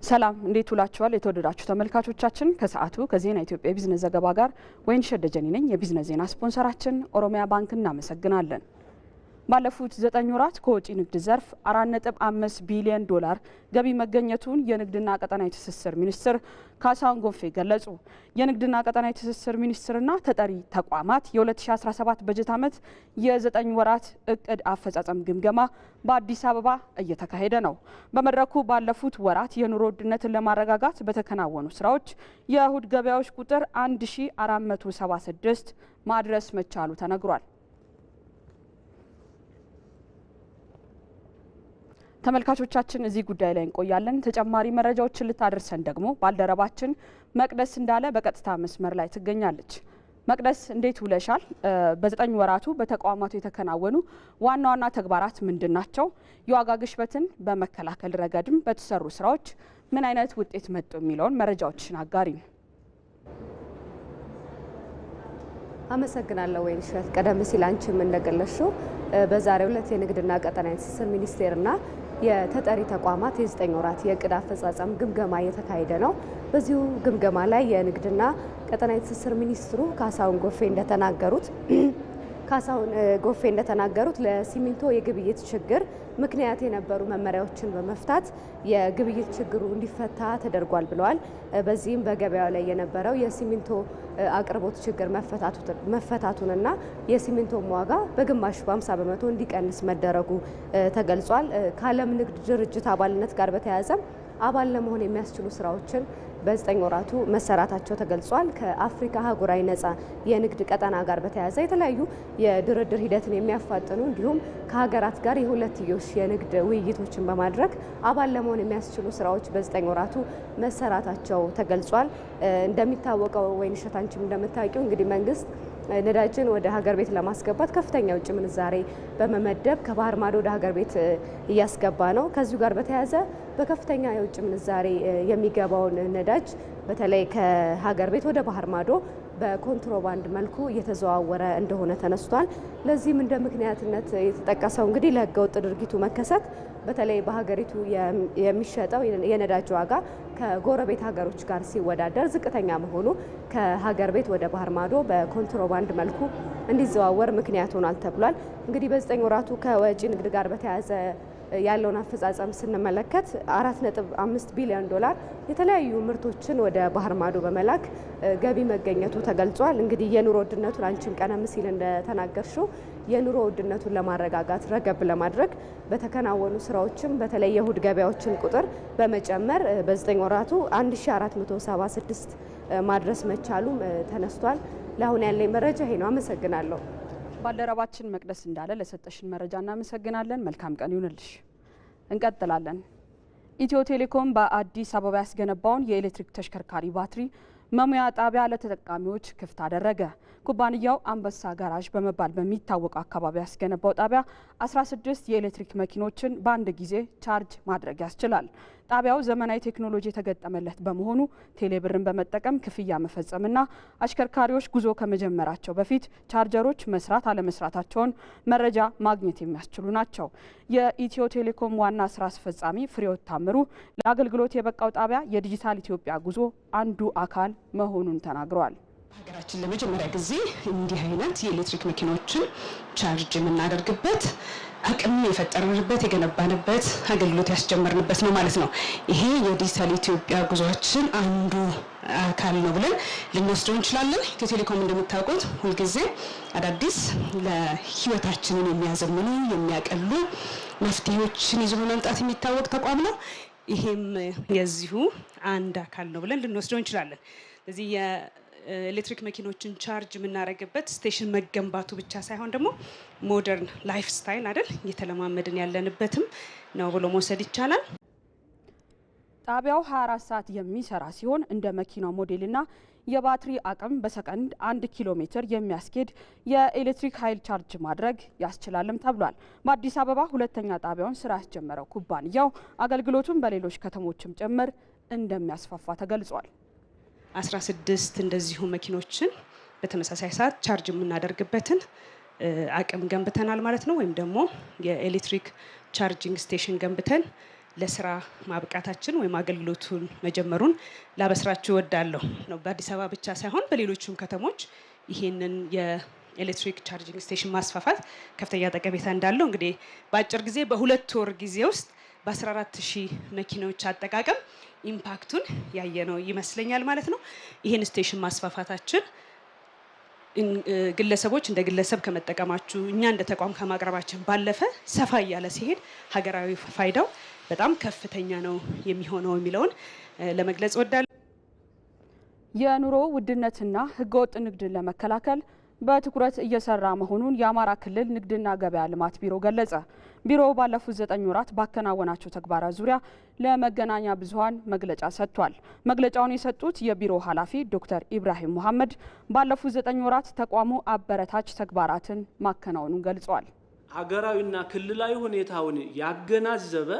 ሰላም እንዴት ውላችኋል? የተወደዳችሁ ተመልካቾቻችን ከሰዓቱ ከዜና ኢትዮጵያ ቢዝነስ ዘገባ ጋር ወይንሸት ደጀኔ ነኝ። የቢዝነስ ዜና ስፖንሰራችን ኦሮሚያ ባንክ እናመሰግናለን። ባለፉት 9 ወራት ከወጪ ንግድ ዘርፍ 4.5 ቢሊዮን ዶላር ገቢ መገኘቱን የንግድና ቀጠናዊ ትስስር ሚኒስትር ካሳሁን ጎፌ ገለጹ። የንግድና ቀጠናዊ ትስስር ሚኒስትርና ተጠሪ ተቋማት የ2017 በጀት ዓመት የ9 ወራት እቅድ አፈጻጸም ግምገማ በአዲስ አበባ እየተካሄደ ነው። በመድረኩ ባለፉት ወራት የኑሮ ውድነትን ለማረጋጋት በተከናወኑ ስራዎች የእሁድ ገበያዎች ቁጥር 1476 ማድረስ መቻሉ ተነግሯል። ተመልካቾቻችን እዚህ ጉዳይ ላይ እንቆያለን። ተጨማሪ መረጃዎችን ልታደርሰን ደግሞ ባልደረባችን መቅደስ እንዳለ በቀጥታ መስመር ላይ ትገኛለች። መቅደስ እንዴት ውለሻል? በ9 ወራቱ በተቋማቱ የተከናወኑ ዋና ዋና ተግባራት ምንድናቸው? የዋጋ ግሽበትን በመከላከል ረገድም በተሰሩ ስራዎች ምን አይነት ውጤት መጡ የሚለውን መረጃዎችን አጋሪ ነው። አመሰግናለሁ ወይንሸት። ቀደም ሲል አንቺም እንደገለጽሽው በዛሬው ዕለት የንግድና ቀጠናዊ ትስስር ሚኒስቴርና የተጠሪ ተቋማት የ9 ወራት የእቅድ አፈጻጸም ግምገማ እየተካሄደ ነው። በዚሁ ግምገማ ላይ የንግድና ቀጠናዊ ትስስር ሚኒስትሩ ካሳሁን ጎፌ እንደተናገሩት ለሲሚንቶ የግብይት ችግር ምክንያት የነበሩ መመሪያዎችን በመፍታት የግብይት ችግሩ እንዲፈታ ተደርጓል ብለዋል። በዚህም በገበያው ላይ የነበረው የሲሚንቶ አቅርቦት ችግር መፈታቱንና የሲሚንቶ ዋጋ በግማሽ በ50 በመቶ እንዲቀንስ መደረጉ ተገልጿል። ከዓለም ንግድ ድርጅት አባልነት ጋር በተያያዘም አባል ለመሆን የሚያስችሉ ስራዎችን በ9 ወራቱ መሰራታቸው ተገልጿል። ከአፍሪካ አህጉራዊ ነጻ የንግድ ቀጠና ጋር በተያያዘ የተለያዩ የድርድር ሂደትን የሚያፋጥኑ እንዲሁም ከሀገራት ጋር የሁለትዮሽ የንግድ ውይይቶችን በማድረግ አባል ለመሆን የሚያስችሉ ስራዎች በ9 ወራቱ መሰራታቸው ተገልጿል። እንደሚታወቀው ወይንሸት አንቺም እንደምታውቂው እንግዲህ መንግስት ነዳጅን ወደ ሀገር ቤት ለማስገባት ከፍተኛ ውጭ ምንዛሬ በመመደብ ከባህር ማዶ ወደ ሀገር ቤት እያስገባ ነው። ከዚሁ ጋር በተያያዘ በከፍተኛ የውጭ ምንዛሬ የሚገባውን ነዳጅ በተለይ ከሀገር ቤት ወደ ባህር ማዶ በኮንትሮባንድ መልኩ እየተዘዋወረ እንደሆነ ተነስቷል። ለዚህም እንደ ምክንያትነት የተጠቀሰው እንግዲህ ለህገወጥ ድርጊቱ መከሰት በተለይ በሀገሪቱ የሚሸጠው የነዳጅ ዋጋ ከጎረቤት ሀገሮች ጋር ሲወዳደር ዝቅተኛ መሆኑ ከሀገር ቤት ወደ ባህር ማዶ በኮንትሮባንድ መልኩ እንዲዘዋወር ምክንያት ሆኗል ተብሏል። እንግዲህ በ9 ወራቱ ከወጪ ንግድ ጋር በተያያዘ ያለውን አፈጻጸም ስንመለከት 4.5 ቢሊዮን ዶላር የተለያዩ ምርቶችን ወደ ባህር ማዶ በመላክ ገቢ መገኘቱ ተገልጿል። እንግዲህ የኑሮ ውድነቱን አንቺም ቀደም ሲል እንደተናገርሽው የኑሮ ውድነቱን ለማረጋጋት ረገብ ለማድረግ በተከናወኑ ስራዎችም በተለይ የእሁድ ገበያዎችን ቁጥር በመጨመር በ9 ወራቱ 1476 ማድረስ መቻሉም ተነስቷል። ለአሁን ያለኝ መረጃ ይሄ ነው። አመሰግናለሁ። ባልደረባችን መቅደስ እንዳለ ለሰጠሽን መረጃ እናመሰግናለን። መልካም ቀን ይሁንልሽ። እንቀጥላለን። ኢትዮ ቴሌኮም በአዲስ አበባ ያስገነባውን የኤሌክትሪክ ተሽከርካሪ ባትሪ መሙያ ጣቢያ ለተጠቃሚዎች ክፍት አደረገ። ኩባንያው አንበሳ ጋራዥ በመባል በሚታወቀው አካባቢ ያስገነባው ጣቢያ 16 የኤሌክትሪክ መኪኖችን በአንድ ጊዜ ቻርጅ ማድረግ ያስችላል። ጣቢያው ዘመናዊ ቴክኖሎጂ የተገጠመለት በመሆኑ ቴሌብርን በመጠቀም ክፍያ መፈጸምና አሽከርካሪዎች ጉዞ ከመጀመራቸው በፊት ቻርጀሮች መስራት አለመስራታቸውን መረጃ ማግኘት የሚያስችሉ ናቸው። የኢትዮ ቴሌኮም ዋና ስራ አስፈጻሚ ፍሬሕይወት ታምሩ ለአገልግሎት የበቃው ጣቢያ የዲጂታል ኢትዮጵያ ጉዞ አንዱ አካል መሆኑን ተናግረዋል። ሀገራችን ለመጀመሪያ ጊዜ እንዲህ አይነት የኤሌክትሪክ መኪኖችን ቻርጅ የምናደርግበት አቅም የፈጠርንበት የገነባንበት አገልግሎት ያስጀመርንበት ነው ማለት ነው። ይሄ የዲጂታል ኢትዮጵያ ጉዟችን አንዱ አካል ነው ብለን ልንወስደው እንችላለን። ኢትዮ ቴሌኮም እንደምታውቁት ሁልጊዜ አዳዲስ ለህይወታችንን የሚያዘምኑ የሚያቀሉ መፍትሄዎችን ይዞ በመምጣት የሚታወቅ ተቋም ነው። ይሄም የዚሁ አንድ አካል ነው ብለን ልንወስደው እንችላለን። ስለዚህ ኤሌክትሪክ መኪኖችን ቻርጅ የምናደርግበት ስቴሽን መገንባቱ ብቻ ሳይሆን ደግሞ ሞደርን ላይፍ ስታይል አይደል እየተለማመድን ያለንበትም ነው ብሎ መውሰድ ይቻላል። ጣቢያው 24 ሰዓት የሚሰራ ሲሆን እንደ መኪናው ሞዴልና የባትሪ አቅም በሰከንድ 1 ኪሎ ሜትር የሚያስኬድ የኤሌክትሪክ ኃይል ቻርጅ ማድረግ ያስችላልም ተብሏል። በአዲስ አበባ ሁለተኛ ጣቢያውን ስራ ያስጀመረው ኩባንያው አገልግሎቱን በሌሎች ከተሞችም ጭምር እንደሚያስፋፋ ተገልጿል። 16 እንደዚሁ መኪኖችን በተመሳሳይ ሰዓት ቻርጅ የምናደርግበትን አቅም ገንብተናል ማለት ነው። ወይም ደግሞ የኤሌክትሪክ ቻርጂንግ ስቴሽን ገንብተን ለስራ ማብቃታችን ወይም አገልግሎቱን መጀመሩን ላበስራችሁ እወዳለሁ ነው። በአዲስ አበባ ብቻ ሳይሆን በሌሎችም ከተሞች ይሄንን የኤሌክትሪክ ቻርጂንግ ስቴሽን ማስፋፋት ከፍተኛ ጠቀሜታ እንዳለው እንግዲህ በአጭር ጊዜ በ2 ወር ጊዜ ውስጥ በ14000 መኪናዎች አጠቃቀም ኢምፓክቱን ያየነው ይመስለኛል ማለት ነው። ይሄን ስቴሽን ማስፋፋታችን ግለሰቦች እንደ ግለሰብ ከመጠቀማችሁ እኛ እንደ ተቋም ከማቅረባችን ባለፈ ሰፋ እያለ ሲሄድ ሀገራዊ ፋይዳው በጣም ከፍተኛ ነው የሚሆነው የሚለውን ለመግለጽ እወዳለሁ። የኑሮ ውድነትና ህገወጥ ንግድን ለመከላከል በትኩረት እየሰራ መሆኑን የአማራ ክልል ንግድና ገበያ ልማት ቢሮ ገለጸ። ቢሮው ባለፉት 9 ወራት ባከናወናቸው ተግባራት ዙሪያ ለመገናኛ ብዙሃን መግለጫ ሰጥቷል። መግለጫውን የሰጡት የቢሮ ኃላፊ ዶክተር ኢብራሂም መሐመድ ባለፉት 9 ወራት ተቋሙ አበረታች ተግባራትን ማከናወኑን ገልጸዋል። ሀገራዊና ክልላዊ ሁኔታውን ያገናዘበ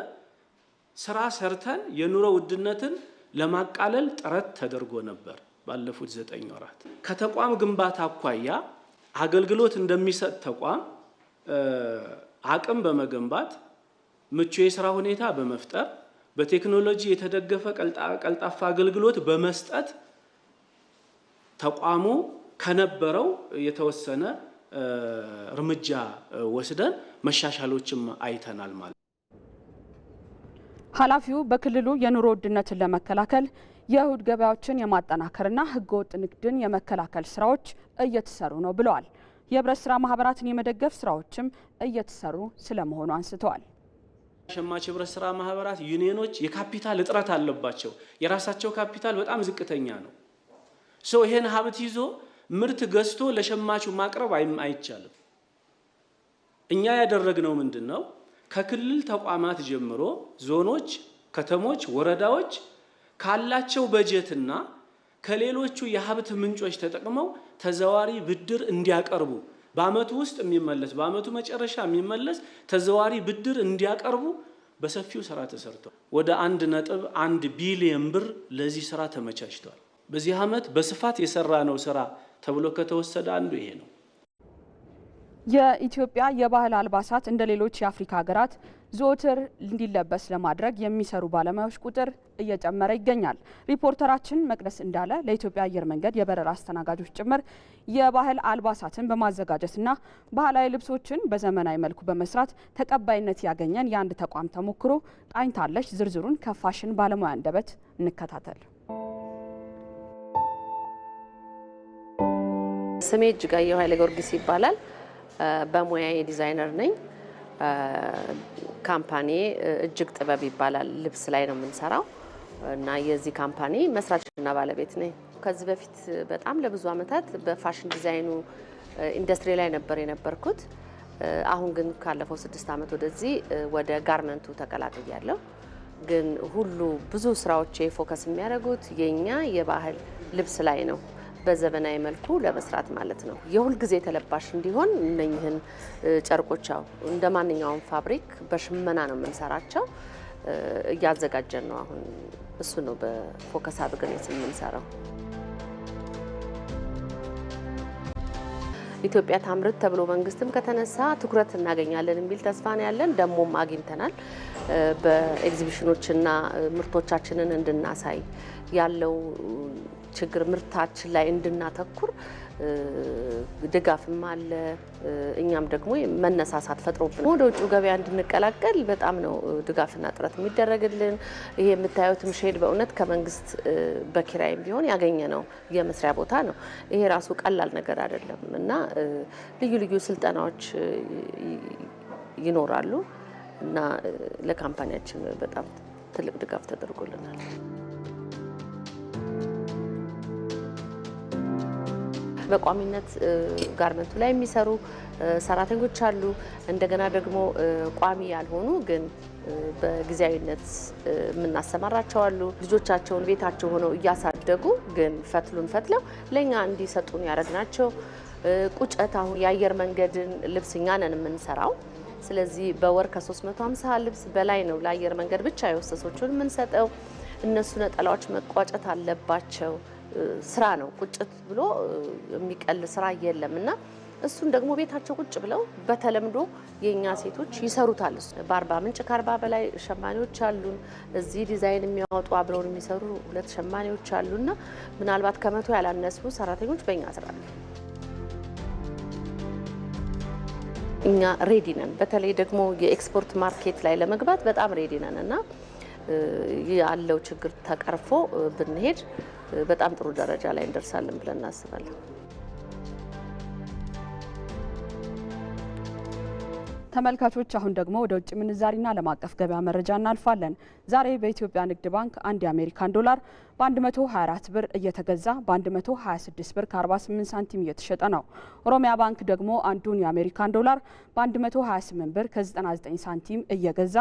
ስራ ሰርተን የኑሮ ውድነትን ለማቃለል ጥረት ተደርጎ ነበር። ባለፉት 9 ወራት ከተቋም ግንባታ አኳያ አገልግሎት እንደሚሰጥ ተቋም አቅም በመገንባት ምቹ የስራ ሁኔታ በመፍጠር በቴክኖሎጂ የተደገፈ ቀልጣፋ አገልግሎት በመስጠት ተቋሙ ከነበረው የተወሰነ እርምጃ ወስደን መሻሻሎችም አይተናል ማለት። ኃላፊው በክልሉ የኑሮ ውድነትን ለመከላከል የእሁድ ገበያዎችን የማጠናከርና ህገወጥ ንግድን የመከላከል ስራዎች እየተሰሩ ነው ብለዋል። የህብረት ስራ ማህበራትን የመደገፍ ስራዎችም እየተሰሩ ስለመሆኑ አንስተዋል። ሸማች ህብረት ስራ ማህበራት ዩኒየኖች የካፒታል እጥረት አለባቸው። የራሳቸው ካፒታል በጣም ዝቅተኛ ነው። ይሄን ሀብት ይዞ ምርት ገዝቶ ለሸማቹ ማቅረብ አይቻልም። እኛ ያደረግነው ምንድነው? ከክልል ተቋማት ጀምሮ ዞኖች፣ ከተሞች፣ ወረዳዎች ካላቸው በጀትና ከሌሎቹ የሀብት ምንጮች ተጠቅመው ተዘዋሪ ብድር እንዲያቀርቡ በአመቱ ውስጥ የሚመለስ በአመቱ መጨረሻ የሚመለስ ተዘዋሪ ብድር እንዲያቀርቡ በሰፊው ስራ ተሰርቷል። ወደ 1.1 ቢሊዮን ብር ለዚህ ስራ ተመቻችቷል። በዚህ አመት በስፋት የሰራነው ስራ ተብሎ ከተወሰደ አንዱ ይሄ ነው። የኢትዮጵያ የባህል አልባሳት እንደ ሌሎች የአፍሪካ ሀገራት ዘወትር እንዲለበስ ለማድረግ የሚሰሩ ባለሙያዎች ቁጥር እየጨመረ ይገኛል። ሪፖርተራችን መቅደስ እንዳለ ለኢትዮጵያ አየር መንገድ የበረራ አስተናጋጆች ጭምር የባህል አልባሳትን በማዘጋጀትና ባህላዊ ልብሶችን በዘመናዊ መልኩ በመስራት ተቀባይነት ያገኘን የአንድ ተቋም ተሞክሮ ቃኝታለች። ዝርዝሩን ከፋሽን ባለሙያ አንደበት እንከታተል። ስሜ እጅጋየሁ ኃይለ ጊዮርጊስ ይባላል። በሙያዬ ዲዛይነር ነኝ። ካምፓኒ እጅግ ጥበብ ይባላል። ልብስ ላይ ነው የምንሰራው እና የዚህ ካምፓኒ መስራችና ባለቤት ነኝ። ከዚህ በፊት በጣም ለብዙ አመታት በፋሽን ዲዛይኑ ኢንዱስትሪ ላይ ነበር የነበርኩት። አሁን ግን ካለፈው 6 አመት ወደዚህ ወደ ጋርመንቱ ተቀላቅያለሁ። ግን ሁሉ ብዙ ስራዎች ፎከስ የሚያደርጉት የኛ የባህል ልብስ ላይ ነው፣ በዘመናዊ መልኩ ለመስራት ማለት ነው። የሁል ጊዜ ተለባሽ እንዲሆን እነኝህን ጨርቆቻው እንደ ማንኛውም ፋብሪክ በሽመና ነው የምንሰራቸው። እያዘጋጀን ነው አሁን። እሱ ነው በፎከስ አድርገን የምንሰራው። ኢትዮጵያ ታምርት ተብሎ መንግስትም ከተነሳ ትኩረት እናገኛለን የሚል ተስፋ ነው ያለን። ደሞም አግኝተናል። በኤግዚቢሽኖችና ምርቶቻችንን እንድናሳይ ያለው ችግር ምርታችን ላይ እንድናተኩር ድጋፍም አለ። እኛም ደግሞ መነሳሳት ፈጥሮብን ወደ ውጭ ገበያ እንድንቀላቀል በጣም ነው ድጋፍና ጥረት የሚደረግልን። ይሄ የምታዩትም ሼድ በእውነት ከመንግስት በኪራይም ቢሆን ያገኘ ነው የመስሪያ ቦታ ነው። ይሄ ራሱ ቀላል ነገር አይደለም እና ልዩ ልዩ ስልጠናዎች ይኖራሉ እና ለካምፓኒያችን በጣም ትልቅ ድጋፍ ተደርጎልናል። በቋሚነት ጋርመንቱ ላይ የሚሰሩ ሰራተኞች አሉ። እንደገና ደግሞ ቋሚ ያልሆኑ ግን በጊዜያዊነት የምናሰማራቸው አሉ። ልጆቻቸውን ቤታቸው ሆነው እያሳደጉ ግን ፈትሉን ፈትለው ለኛ እንዲሰጡን ያደረግናቸው። ቁጨት አሁን የአየር መንገድን ልብስ እኛ ነን የምንሰራው። ስለዚህ በወር ከ350 ልብስ በላይ ነው ለአየር መንገድ ብቻ የወሰሶቹን የምንሰጠው። እነሱ ነጠላዎች መቋጨት አለባቸው። ስራ ነው። ቁጭት ብሎ የሚቀል ስራ የለም እና እሱን ደግሞ ቤታቸው ቁጭ ብለው በተለምዶ የኛ ሴቶች ይሰሩታል። በአርባ ምንጭ ከ40 በላይ ሸማኔዎች አሉን። እዚህ ዲዛይን የሚያወጡ አብረውን የሚሰሩ 2 ሸማኔዎች አሉና ምናልባት ከ100 ያላነሱ ሰራተኞች በእኛ ስራ አሉ። እኛ ሬዲ ነን። በተለይ ደግሞ የኤክስፖርት ማርኬት ላይ ለመግባት በጣም ሬዲ ነን እና ያለው ችግር ተቀርፎ ብንሄድ በጣም ጥሩ ደረጃ ላይ እንደርሳለን ብለን እናስባለን። ተመልካቾች አሁን ደግሞ ወደ ውጭ ምንዛሪና ዓለም አቀፍ ገበያ መረጃ እናልፋለን። ዛሬ በኢትዮጵያ ንግድ ባንክ አንድ የአሜሪካን ዶላር በ124 ብር እየተገዛ በ126 ብር ከ48 ሳንቲም እየተሸጠ ነው። ኦሮሚያ ባንክ ደግሞ አንዱን የአሜሪካን ዶላር በ128 ብር ከ99 ሳንቲም እየገዛ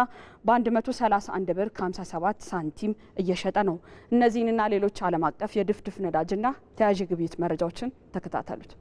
በ131 ብር ከ57 ሳንቲም እየሸጠ ነው። እነዚህንና ሌሎች ዓለም አቀፍ የድፍድፍ ነዳጅና ተያያዥ ግብይት መረጃዎችን ተከታተሉት።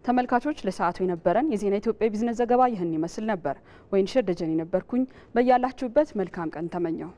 ተመልካቾች ለሰዓቱ የነበረን የዜና ኢትዮጵያ ቢዝነስ ዘገባ ይህን ይመስል ነበር። ወይንሸት ደጀኔ ነበርኩኝ። በያላችሁበት መልካም ቀን ተመኘው።